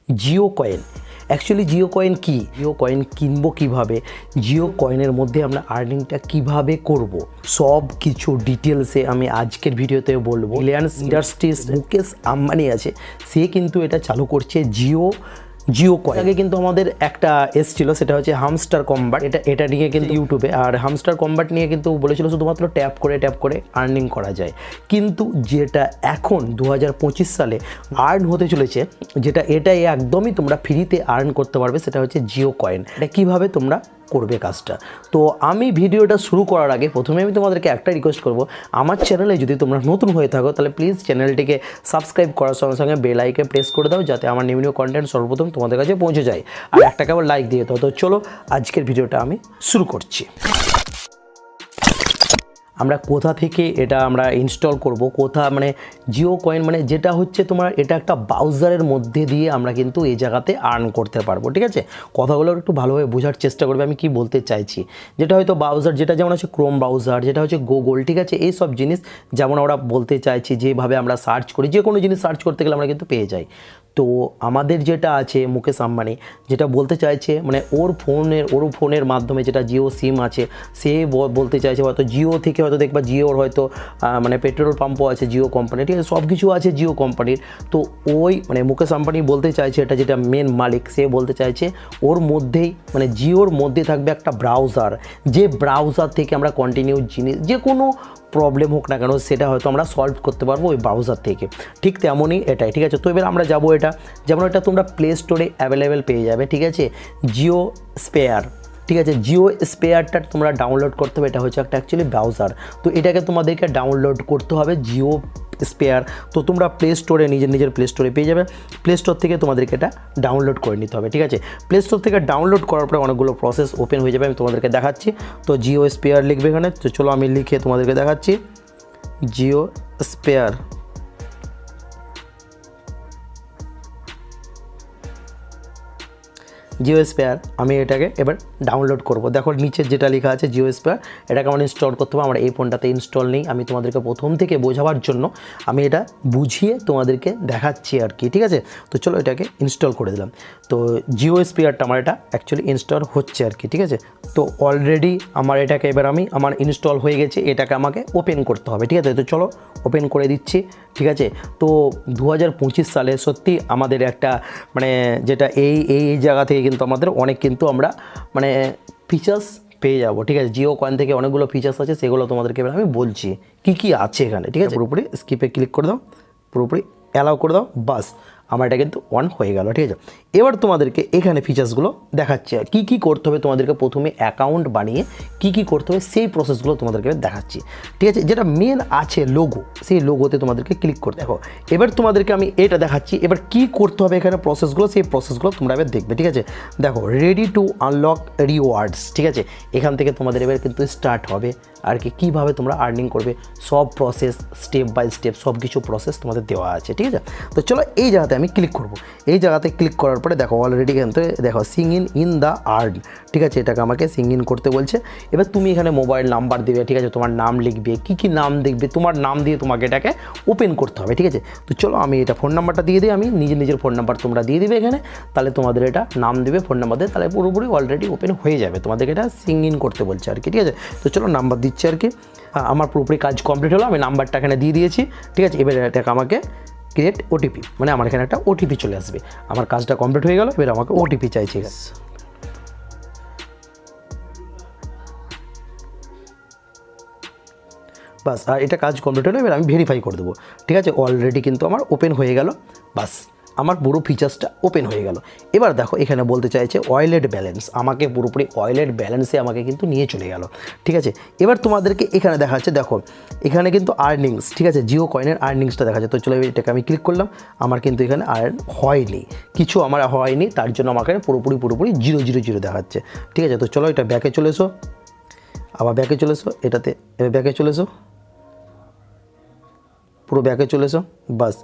Jio coin. Actually Jio coin কি, Jio coin কিনবো কিভাবে, জিও কয়েনের মধ্যে আমরা আর্নিংটা কিভাবে করব, সব কিছু ডিটেলসে আমি আজকের ভিডিওতে বলবো। রিলায়েন্স ইন্ডাস্ট্রিজ মুকেশ আম্বানি আছে, সে কিন্তু এটা চালু করছে জিও কয়েন। আগে কিন্তু আমাদের একটা এসছিল, সেটা হচ্ছে হামস্টার কম্বাট। এটা নিয়ে কিন্তু ইউটিউবে, আর হামস্টার কম্বাট নিয়ে কিন্তু বলেছিল শুধুমাত্র ট্যাপ করে আর্নিং করা যায়। কিন্তু যেটা এখন 2025 সালে আর্ন হতে চলেছে, এটাই একদমই তোমরা ফ্রিতে আর্ন করতে পারবে, সেটা হচ্ছে জিও কয়েন। এটা কীভাবে তোমরা করবে কাজটা। তো আমি ভিডিওটা শুরু করার আগে প্রথমে আমি তোমাদেরকে একটা রিকোয়েস্ট করব, আমার চ্যানেলে যদি তোমরা নতুন হয়ে থাকো তাহলে প্লিজ চ্যানেলটিকে সাবস্ক্রাইব করার সঙ্গে সঙ্গে বেল আইকনে প্রেস করে দাও, যাতে আমার নিউ কন্টেন্ট সর্বপ্রথম তোমাদের কাছে পৌঁছে যায়। আর একটা কেবল লাইক দিয়ে দাও। তো চলো আজকের ভিডিওটা আমি শুরু করছি। আমরা কোথা থেকে এটা আমরা ইনস্টল করব, মানে জিও কয়েন মানে যেটা হচ্ছে তোমার, এটা একটা ব্রাউজারের মধ্যে দিয়ে আমরা কিন্তু এই জায়গাতে আর্ন করতে পারবো। ঠিক আছে, কথাগুলো একটু ভালোভাবে বোঝার চেষ্টা করবে আমি কি বলতে চাইছি। যেটা হয়তো ব্রাউজার, যেটা যেমন হচ্ছে ক্রোম ব্রাউজার, যেটা হচ্ছে গুগল, ঠিক আছে, এই সব জিনিস যেমন আমরা বলতে চাইছি, যেভাবে আমরা সার্চ করি, যে কোনো জিনিস সার্চ করতে গেলে আমরা কিন্তু পেয়ে যাই। তো আমাদের যেটা আছে মুকেশ আম্বানি যেটা বলতে চাইছে, মানে ওর ফোনের মাধ্যমে যেটা জিও সিম আছে, সে বলতে চাইছে হয়তো জিও থেকে, হয়তো দেখবা জিওর হয়তো মানে পেট্রোল পাম্পও আছে জিও কোম্পানি, ঠিক আছে, সব কিছু আছে জিও কোম্পানির। তো ওই মানে মুকেশ আম্বানি বলতে চাইছে, এটা যেটা মেন মালিক, সে বলতে চাইছে ওর মধ্যেই মানে জিওর মধ্যে থাকবে একটা ব্রাউজার, যে ব্রাউজার থেকে আমরা কন্টিনিউ জিনিস, যে কোনো প্রবলেম হোক না কেন, সেটা হয়তো আমরা সলভ করতে পারবো ওই ব্রাউজার থেকে। ঠিক তেমনই এটাই, ঠিক আছে। তো এবার আমরা যাবো, এটা যেমন এটা তোমরা প্লে স্টোরে অ্যাভেলেবেল পেয়ে যাবে, ঠিক আছে, জিও স্পেয়ার। ঠিক আছে, জিও স্পেয়ারটা তোমরা ডাউনলোড করতে হবে, এটা হচ্ছে একটা অ্যাকচুয়ালি ব্রাউজার। তো এটাকে তোমাদেরকে ডাউনলোড করতে হবে, জিও স্পেয়ার। তো তোমরা প্লে স্টোরে নিজের প্লে স্টোরে পেয়ে যাবে, প্লে স্টোর থেকে তোমাদেরকে এটা ডাউনলোড করে নিতে হবে। ঠিক আছে, প্লে স্টোর থেকে ডাউনলোড করার পরে অনেকগুলো প্রসেস ওপেন হয়ে যাবে, আমি তোমাদেরকে দেখাচ্ছি। তো জিও স্পেয়ার লিখবে এখানে, তো চলো আমি লিখে তোমাদেরকে দেখাচ্ছি জিও স্পেয়ার। জিও স্পেয়ার আমি এটাকে এবার ডাউনলোড করব। দেখো নিচের যেটা লেখা আছে জিও স্পেয়ার, এটাকে আমার ইনস্টল করতে হবে। আমার এই ফোনটাতে ইনস্টল নেই, আমি তোমাদেরকে প্রথম থেকে বোঝাবার জন্য আমি এটা বুঝিয়ে তোমাদেরকে দেখাচ্ছি আর কি। ঠিক আছে, তো চলো এটাকে ইনস্টল করে দিলাম। তো জিও স্পেয়ারটা আমার এটা অ্যাকচুয়ালি ইনস্টল হচ্ছে আর কি। ঠিক আছে, তো অলরেডি আমার এটাকে এবার আমার ইনস্টল হয়ে গেছে, এটাকে আমাকে ওপেন করতে হবে। ঠিক আছে, তো চলো ওপেন করে দিচ্ছি। ঠিক আছে, তো 2025 সালে সত্যি আমাদের একটা মানে যেটা এই জায়গা থেকে কিন্তু আমাদের অনেক কিন্তু আমরা মানে ফিচার্স পেয়ে যাবো। ঠিক আছে, জিও কয়েন থেকে অনেকগুলো ফিচার্স আছে, সেগুলো তোমাদেরকে এবার আমি বলছি কি আছে এখানে। ঠিক আছে, পুরোপুরি স্কিপে ক্লিক করে দাও, পুরোপুরি অ্যালাউ করে দাও, বাস আমার এটা কিন্তু অন হয়ে গেল। ঠিক আছে, এবার তোমাদেরকে এখানে ফিচার্সগুলো দেখাচ্ছে, কি করতে হবে তোমাদেরকে। প্রথমে অ্যাকাউন্ট বানিয়ে কি করতে হবে সেই প্রসেসগুলো তোমাদেরকে দেখাচ্ছি। ঠিক আছে, যেটা মেন আছে লোগো, সেই লোগোতে তোমাদেরকে ক্লিক করতে। দেখো এবার তোমাদেরকে আমি এটা দেখাচ্ছি, এবার কি করতে হবে এখানে প্রসেসগুলো, সেই প্রসেসগুলো তোমরা এবার দেখবে। ঠিক আছে, দেখো রেডি টু আনলক রিওয়ার্ডস। ঠিক আছে, এখান থেকে তোমাদের এবার কিন্তু স্টার্ট হবে আর কি, কীভাবে তোমরা আর্নিং করবে, সব প্রসেস স্টেপ বাই স্টেপ সব কিছু প্রসেস তোমাদের দেওয়া আছে। ঠিক আছে, তো চলো এই জায়গাতে আমি ক্লিক করব। এই জায়গাতে ক্লিক করার পরে দেখো অলরেডি কিন্তু দেখো সিং ইন দ্য আর্ন। ঠিক আছে, এটাকে আমাকে সিং ইন করতে বলছে। এবার তুমি এখানে মোবাইল নাম্বার দেবে, ঠিক আছে, তোমার নাম লিখবে, কি নাম দেখবে, তোমার নাম দিয়ে তোমাকে এটাকে ওপেন করতে হবে। ঠিক আছে, তো চলো আমি এটা ফোন নাম্বারটা দিয়ে দিই, আমি নিজের ফোন নাম্বার তোমরা দিয়ে দিবে এখানে, তাহলে তোমাদের এটা নাম দেবে, ফোন নাম্বার দেবে, তাহলে পুরোপুরি অলরেডি ওপেন হয়ে যাবে। তোমাদেরকে এটা সিং ইন করতে বলছে আর কি। ঠিক আছে, তো চলো নাম্বার দিচ্ছি আর কি। আমার পুরোপুরি কাজ কমপ্লিট হলো, আমি নাম্বারটা এখানে দিয়ে দিয়েছি। ঠিক আছে, এবার এটাকে আমাকে ক্রিয়েট ওটিপি, মানে আমার এখানে একটা ওটিপি চলে আসবে। আমার কাজটা কমপ্লিট হয়ে গেল, এবার আমাকে ওটিপি চাইছে। বাস, আর এটা কাজ কমপ্লিট হলো, এবার আমি ভেরিফাই করে দেবো। ঠিক আছে, অলরেডি কিন্তু আমার ওপেন হয়ে গেল, বাস আমার পুরো ফিচার্সটা ওপেন হয়ে গেল। এবার দেখো এখানে বলতে চাইছে ওয়ালেট ব্যালেন্স, আমাকে পুরোপুরি ওয়ালেট ব্যালেন্সে আমাকে কিন্তু নিয়ে চলে গেল। ঠিক আছে, এবার তোমাদেরকে এখানে দেখাচ্ছে, দেখো এখানে কিন্তু আর্নিংস, ঠিক আছে, জিও কয়েনের আর্নিংসটা দেখাচ্ছে। তো চলো এটাকে আমি ক্লিক করলাম, আমার কিন্তু এখানে আর্ন হয়নি, কিছু আমার হয়নি, তার জন্য আমাকে পুরোপুরি 0 দেখাচ্ছে। ঠিক আছে, তো চলো এটা ব্যাকে চলে এসো, আবার ব্যাকে চলে এসো, এটাতে এবার ব্যাকে চলে এসো, পুরো ব্যাকে চলে এসো, বাস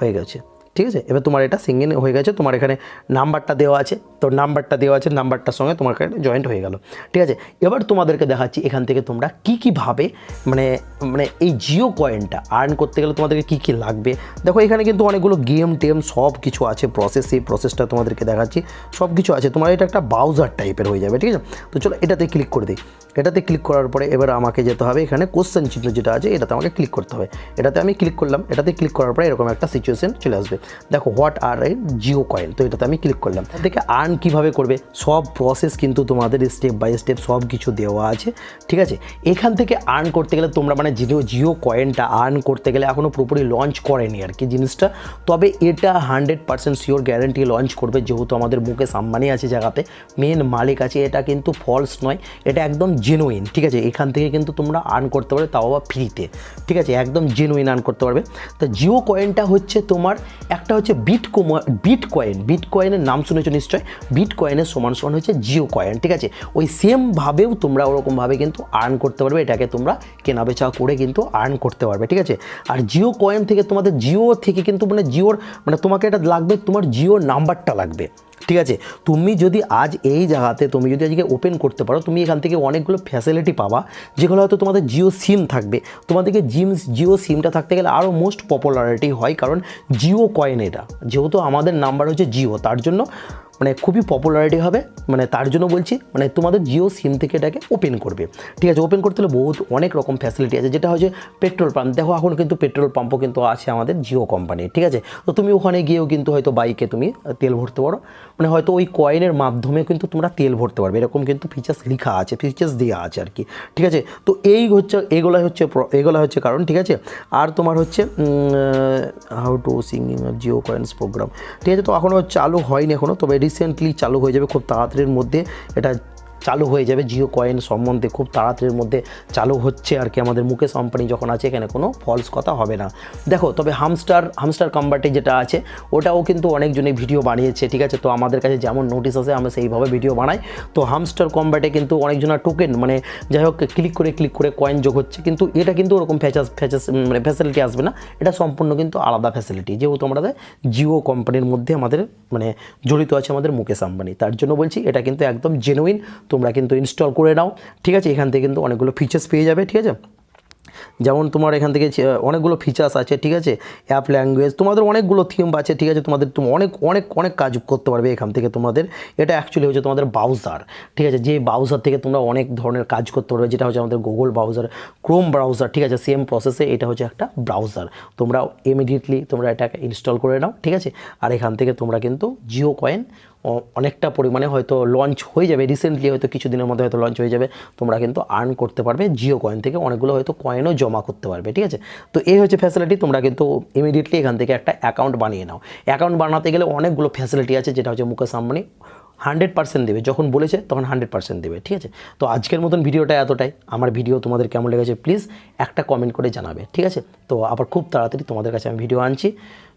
হয়ে গেছে। ঠিক আছে, এবার তোমার এটা সিঙ্গিং হয়ে গেছে, তোমার এখানে নাম্বারটা দেওয়া আছে, তো নাম্বারটা দেওয়া আছে, নাম্বারটার সঙ্গে তোমার এখানে জয়েন্ট হয়ে গেল। ঠিক আছে, এবার তোমাদেরকে দেখাচ্ছি এখান থেকে তোমরা কীভাবে মানে মানে এই জিও কয়েনটা আর্ন করতে গেলে তোমাদেরকে কী লাগবে। দেখো এখানে কিন্তু অনেকগুলো গেম টেম সব কিছু আছে, প্রসেস, এই প্রসেসটা তোমাদেরকে দেখাচ্ছি, সব কিছু আছে। তোমার এটা একটা ব্রাউজার টাইপের হয়ে যাবে। ঠিক আছে, তো চলো এটাতে ক্লিক করে দিই। এটাতে ক্লিক করার পরে এবার আমাকে যেতে হবে এখানে কোশ্চেন চিহ্ন যেটা আছে এটাতে আমাকে ক্লিক করতে হবে। এটাতে আমি ক্লিক করলাম, এটাতে ক্লিক করার পরে এরকম একটা সিচুয়েশন চলে আসবে। দেখো what are A Jio coin, তো এটাতে আমি ক্লিক করলাম। দেখে আর্ন কীভাবে করবে সব প্রসেস কিন্তু তোমাদের স্টেপ বাই স্টেপ সব কিছু দেওয়া আছে। ঠিক আছে, এখান থেকে আর্ন করতে গেলে তোমরা মানে জিও কয়েনটা আর্ন করতে গেলে এখনও পুরোপুরি লঞ্চ করেনি আর কি জিনিসটা, তবে এটা 100% শিওর গ্যারেন্টি লঞ্চ করবে, যেহেতু আমাদের মুকেশ আম্বানি আছে জায়গাতে, মেন মালিক আছে, এটা কিন্তু ফলস নয়, এটা একদম জেনুইন। ঠিক আছে, এখান থেকে কিন্তু তোমরা আর্ন করতে পারবে, তাও আবার ফ্রিতে। ঠিক আছে, একদম জেনুইন আর্ন করতে পারবে। তো জিও কয়েনটা হচ্ছে তোমার একটা হচ্ছে বিটকয়েনের নাম শুনেছো নিশ্চয়, বিটকয়েনের সমান হচ্ছে জিও কয়েন। ঠিক আছে, ওই সেমভাবেও তোমরা ওরকমভাবে কিন্তু আর্ন করতে পারবে, এটাকে তোমরা কেনাবেচা করে কিন্তু আর্ন করতে পারবে। ঠিক আছে, আর জিও কয়েন থেকে তোমাদের জিও থেকে কিন্তু মানে জিওর মানে তোমাকে এটা লাগবে, তোমার জিও নাম্বারটা লাগবে। ঠিক আছে, তুমি যদি আজ এই জায়গাতে তুমি যদি আজকে ওপেন করতে পারো, তুমি এখান থেকে অনেকগুলো ফ্যাসিলিটি পাবা, যেগুলো হয়তো তোমাদের জিও সিম থাকবে। তোমাদেরকে জিও সিমটা থাকতে গেলে আরও মোস্ট পপুলারিটি হয়, কারণ জিও কয়েন এটা, যেহেতু আমাদের নাম্বার হচ্ছে জিও, তার জন্য মানে খুবই পপুলারিটি হবে, মানে তার জন্য বলছি মানে তোমাদের জিও সিম থেকে এটাকে ওপেন করবে। ঠিক আছে, ওপেন করতে হলে অনেক রকম ফ্যাসিলিটি আছে, যেটা হচ্ছে পেট্রোল পাম্প। দেখো এখন কিন্তু পেট্রোল পাম্পও কিন্তু আছে আমাদের জিও কোম্পানির। ঠিক আছে, তো তুমি ওখানে গিয়েও কিন্তু হয়তো বাইকে তুমি তেল ভরতে পারো, মানে হয়তো ওই কয়েনের মাধ্যমে কিন্তু তোমরা তেল ভরতে পারবে, এরকম কিন্তু ফিচার্স লেখা আছে, ফিচার্স দেওয়া আছে আর কি। ঠিক আছে, তো এগুলো হচ্ছে কারণ। ঠিক আছে, আর তোমার হচ্ছে how to singing Jio coins program. ঠিক আছে, তো এখনও চালু হয়নি এখনও, তবে রিসেন্টলি চালু হয়ে যাবে, খুব তাড়াতাড়ির মধ্যে এটা চালু হয়ে যাবে। জিও কয়েন সম্বন্ধে খুব তাড়াতাড়ির মধ্যে চালু হচ্ছে আর কি, আমাদের মুকেশ আম্বানি যখন আছে এখানে কোনো ফলস কথা হবে না। দেখো তবে হামস্টার কম্বাটে যেটা আছে ওটাও কিন্তু অনেকজনে ভিডিও বানিয়েছে। ঠিক আছে, তো আমাদের কাছে যেমন নোটিশ আসে আমরা সেইভাবে ভিডিও বানাই। তো হামস্টার কম্বাটে কিন্তু অনেকজনের টোকেন মানে যাই হোক ক্লিক করে কয়েন যোগ হচ্ছে, কিন্তু এটা কিন্তু ওরকম মানে ফ্যাসিলিটি আসবে না, এটা সম্পূর্ণ কিন্তু আলাদা ফ্যাসিলিটি, যেহেতু আমাদের জিও কোম্পানির মধ্যে আমাদের মানে জড়িত আছে আমাদের মুকেশ আম্বানি, তার জন্য বলছি এটা কিন্তু একদম জেনুইন, তোমরা কিন্তু ইনস্টল করে নাও। ঠিক আছে, এখান থেকে কিন্তু অনেকগুলো ফিচার্স পেয়ে যাবে। ঠিক আছে, যেমন তোমার এখান থেকে অনেকগুলো ফিচার্স আছে। ঠিক আছে, অ্যাপ ল্যাঙ্গুয়েজ, তোমাদের অনেকগুলো থিম আছে। ঠিক আছে, তোমাদের অনেক কাজ করতে পারবে এখান থেকে। তোমাদের এটা অ্যাকচুয়ালি হচ্ছে তোমাদের ব্রাউজার। ঠিক আছে, যে ব্রাউজার থেকে তোমরা অনেক ধরনের কাজ করতে পারবে, যেটা হচ্ছে আমাদের গুগল ব্রাউজার, ক্রোম ব্রাউজার। ঠিক আছে, সেম প্রসেসে এটা হচ্ছে একটা ব্রাউজার, তোমরা ইমিডিয়েটলি তোমরা এটাকে ইনস্টল করে নাও। ঠিক আছে, আর এখান থেকে তোমরা কিন্তু জিও কয়েন অনেকটা পরিমাণে হয়তো লঞ্চ হয়ে যাবে, রিসেন্টলি হয়তো কিছুদিনের মধ্যে হয়তো লঞ্চ হয়ে যাবে, তোমরা কিন্তু আর্ন করতে পারবে জিও কয়েন থেকে, অনেকগুলো হয়তো কয়েনও জমা করতে পারবে। ঠিক আছে, তো এই হচ্ছে ফ্যাসিলিটি, তোমরা কিন্তু ইমিডিয়েটলি এখান থেকে একটা অ্যাকাউন্ট বানিয়ে নাও। অ্যাকাউন্ট বানাতে গেলে অনেকগুলো ফ্যাসিলিটি আছে, যেটা হচ্ছে মুকেশ আম্বানি 100% দেবে, যখন বলেছে তখন 100% দেবে। ঠিক আছে, তো আজকের মতন ভিডিওটা এতটাই। আমার ভিডিও তোমাদের কেমন লেগেছে প্লিজ একটা কমেন্ট করে জানাবে। ঠিক আছে, তো আবার খুব তাড়াতাড়ি তোমাদের কাছে আমি ভিডিও আনছি।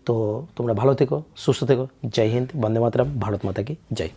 তো তোমরা ভালো থেকো, সুস্থ থেকো। জয় হিন্দ, বন্দে মাতরম, ভারত মাতা কি জয়।